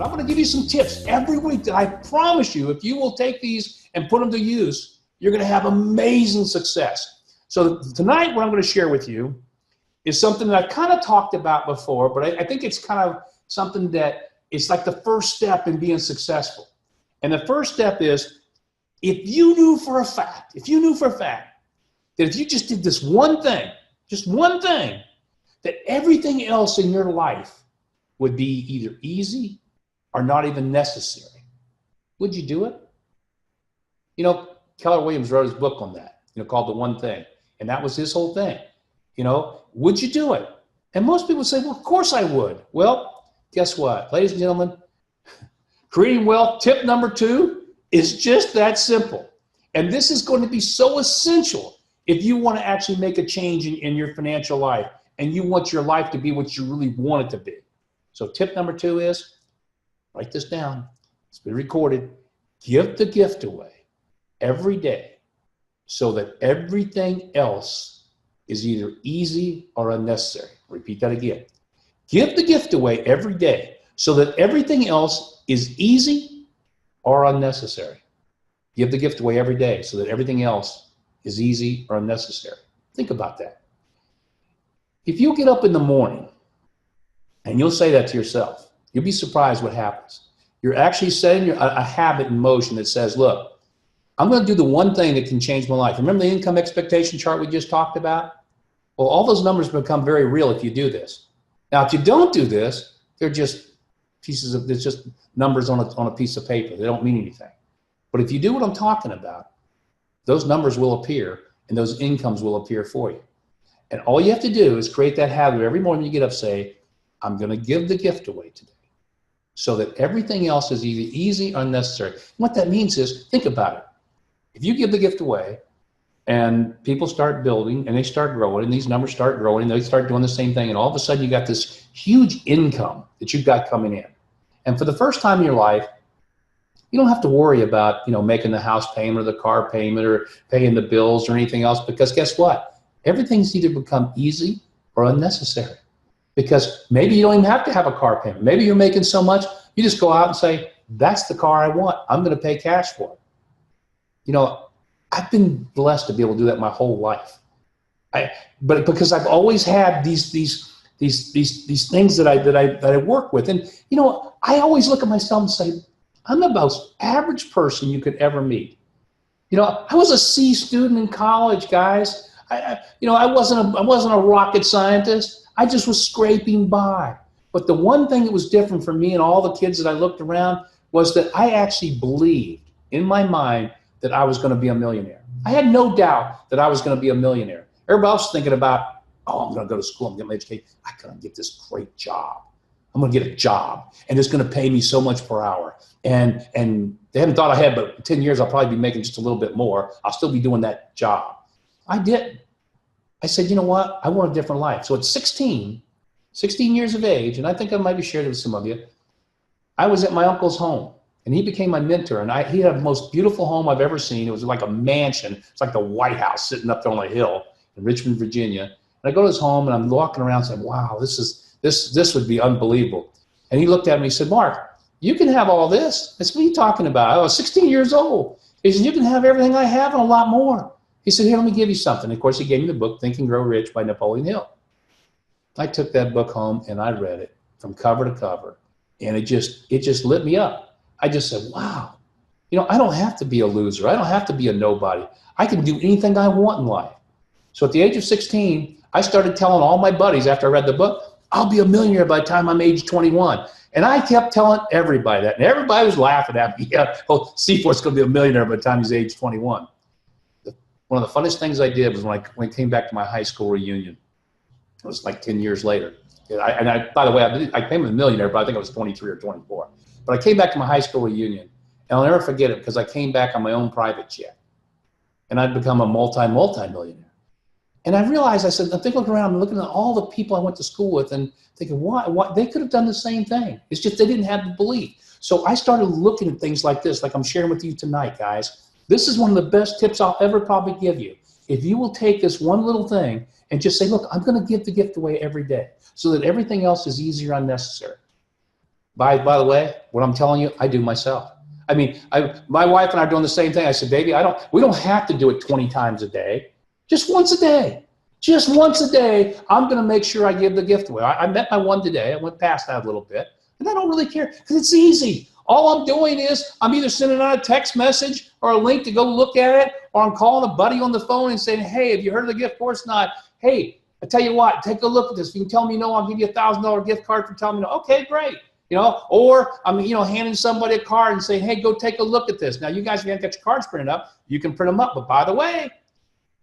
But I'm going to give you some tips every week that I promise you, if you will take these and put them to use, you're going to have amazing success. So tonight, what I'm going to share with you is something that I've kind of talked about before, but I think it's kind of something that it's like the first step in being successful. And the first step is, if you knew for a fact that if you just did this one thing, just one thing, that everything else in your life would be either easy or not even necessary, would you do it? You know, Keller Williams wrote his book on that, called The One Thing. And that was his whole thing. Would you do it? And most people say, well, of course I would. Well, guess what? Ladies and gentlemen, creating wealth, tip number 2 is just that simple. And this is going to be so essential if you want to actually make a change in your financial life and you want your life to be what you really want it to be. So tip number 2 is, write this down. It's been recorded. Give the gift away every day so that everything else is either easy or unnecessary. Repeat that again. Give the gift away every day so that everything else is easy or unnecessary. Give the gift away every day so that everything else is easy or unnecessary. Think about that. If you get up in the morning and you'll say that to yourself, you'll be surprised what happens. You're actually setting a habit in motion that says, look, I'm going to do the one thing that can change my life. Remember the income expectation chart we just talked about? Well, all those numbers become very real if you do this. Now, if you don't do this, they're just there's just numbers on a piece of paper. They don't mean anything. But if you do what I'm talking about, those numbers will appear and those incomes will appear for you. And all you have to do is create that habit every morning you get up, say, I'm going to give the gift away today so that everything else is either easy or unnecessary. And what that means is, think about it. If you give the gift away and people start building and they start growing and these numbers start growing, they start doing the same thing, and all of a sudden you got this huge income that you've got coming in. And for the first time in your life, you don't have to worry about, making the house payment or the car payment or paying the bills or anything else, because guess what? Everything's either become easy or unnecessary. Because maybe you don't even have to have a car payment. Maybe you're making so much, you just go out and say, that's the car I want. I'm going to pay cash for it. I've been blessed to be able to do that my whole life. But because I've always had these things that I work with. And, I always look at myself and say, I'm the most average person you could ever meet. I was a C student in college, guys. I wasn't a rocket scientist. I just was scraping by. But the one thing that was different for me and all the kids that I looked around was that I actually believed in my mind that I was going to be a millionaire. I had no doubt that I was going to be a millionaire. Everybody else was thinking about, I'm going to go to school, I'm going to get my education. I couldn't get this great job. I'm going to get a job, and it's going to pay me so much per hour. And they hadn't thought ahead, but in 10 years, I'll probably be making just a little bit more. I'll still be doing that job. I didn't. I said, you know what? I want a different life. So at 16 years of age, and I think I might have shared it with some of you, I was at my uncle's home, and he became my mentor. And he had the most beautiful home I've ever seen. It was like a mansion. It's like the White House sitting up there on a hill in Richmond, Virginia. And I go to his home, and I'm walking around saying, wow, this would be unbelievable. And he looked at me and said, Mark, you can have all this. That's what are you talking about? I was 16 years old. He said, you can have everything I have and a lot more. He said, here, let me give you something. Of course, he gave me the book, Think and Grow Rich by Napoleon Hill. I took that book home and I read it from cover to cover. And it just lit me up. I just said, wow, I don't have to be a loser. I don't have to be a nobody. I can do anything I want in life. So at the age of 16, I started telling all my buddies after I read the book, I'll be a millionaire by the time I'm age 21. And I kept telling everybody that. And everybody was laughing at me. Yeah, Seyforth's going to be a millionaire by the time he's age 21. One of the funnest things I did was when I came back to my high school reunion. It was like 10 years later. By the way, I became a millionaire, but I think I was 23 or 24. But I came back to my high school reunion. And I'll never forget it because I came back on my own private jet. And I'd become a multi-millionaire. And I realized, I said, I'm looking around, I'm looking at all the people I went to school with and thinking, why? They could have done the same thing. It's just they didn't have the belief. So I started looking at things like this, like I'm sharing with you tonight, guys. This is one of the best tips I'll ever probably give you. If you will take this one little thing and just say, look, I'm going to give the gift away every day so that everything else is easy or unnecessary. By the way, what I'm telling you, I do myself. I mean, my wife and I are doing the same thing. I said, baby, we don't have to do it 20 times a day. Just once a day. Just once a day, I'm going to make sure I give the gift away. I met my one today. I went past that a little bit. And I don't really care because it's easy. All I'm doing is I'm either sending out a text message or a link to go look at it, or I'm calling a buddy on the phone and saying, hey, have you heard of the gift for us? Not, hey, I tell you what, take a look at this. If you can tell me no, I'll give you $1,000 gift card for telling me no. Okay, great. You know, or I'm, handing somebody a card and saying, hey, go take a look at this. Now, you guys, if you haven't got your cards printed up, you can print them up. But by the way,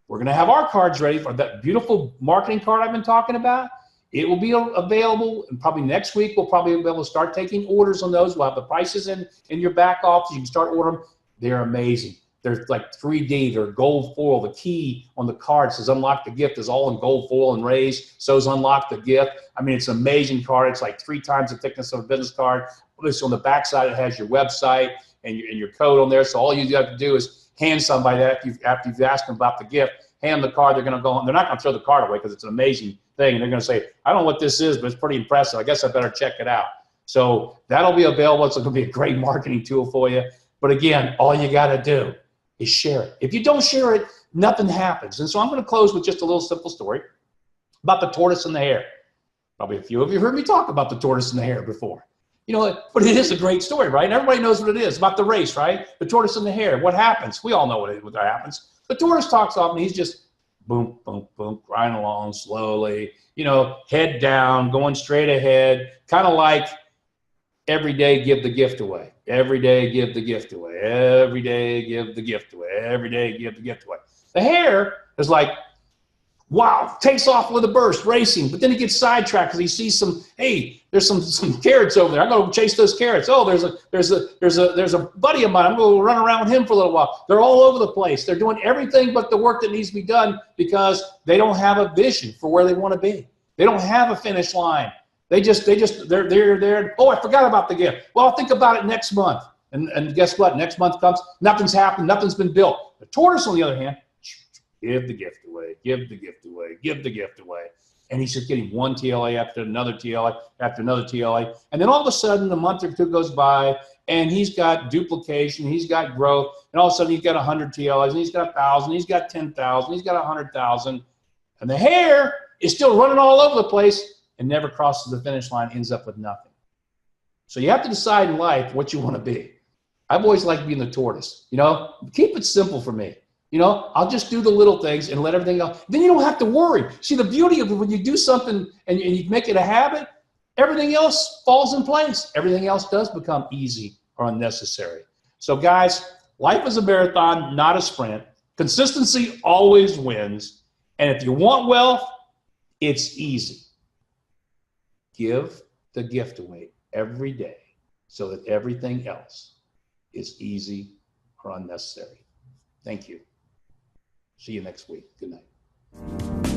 we're going to have our cards ready for that beautiful marketing card I've been talking about. It will be available, and probably next week we'll probably be able to start taking orders on those. We'll have the prices in your back office. You can start ordering them. They're amazing. They're like 3D. They're gold foil. The key on the card says unlock the gift is all in gold foil and raised. So is unlock the gift. I mean, it's an amazing card. It's like 3 times the thickness of a business card. So on the back side, it has your website and your code on there. So all you have to do is hand somebody that after you've asked them about the gift, hand them the card. They're going to go. They're not going to throw the card away because it's an amazing thing. And they're going to say, I don't know what this is, but it's pretty impressive. I guess I better check it out. So that'll be available. It's going to be a great marketing tool for you. But again, all you got to do is share it. If you don't share it, nothing happens. And so I'm going to close with just a little simple story about the tortoise and the hare. Probably a few of you heard me talk about the tortoise and the hare before. But it is a great story, right? And everybody knows what it is, about the race, right? The tortoise and the hare. What happens? We all know what happens. The tortoise talks off and he's just boom, boom, boom, riding along slowly, head down, going straight ahead, kind of like every day give the gift away. Every day give the gift away. Every day give the gift away. Every day give the gift away. The hare is like, wow, takes off with a burst, racing, but then he gets sidetracked because he sees there's some carrots over there. I'm going to chase those carrots. Oh, there's a buddy of mine. I'm going to run around with him for a little while. They're all over the place. They're doing everything but the work that needs to be done because they don't have a vision for where they want to be. They don't have a finish line. They're there. Oh, I forgot about the gift. Well, I'll think about it next month. And guess what? Next month comes, nothing's happened, nothing's been built. The tortoise, on the other hand, give the gift away, give the gift away, give the gift away. And he's just getting one TLA after another TLA after another TLA. And then all of a sudden, a month or two goes by, and he's got duplication, he's got growth, and all of a sudden he's got 100 TLAs, and he's got 1,000, he's got 10,000, he's got 100,000. And the hare is still running all over the place and never crosses the finish line, ends up with nothing. So you have to decide in life what you want to be. I've always liked being the tortoise. Keep it simple for me. I'll just do the little things and let everything else. Then you don't have to worry. See, the beauty of it, when you do something and you make it a habit, everything else falls in place. Everything else does become easy or unnecessary. So guys, life is a marathon, not a sprint. Consistency always wins. And if you want wealth, it's easy. Give the gift away every day so that everything else is easy or unnecessary. Thank you. See you next week. Good night.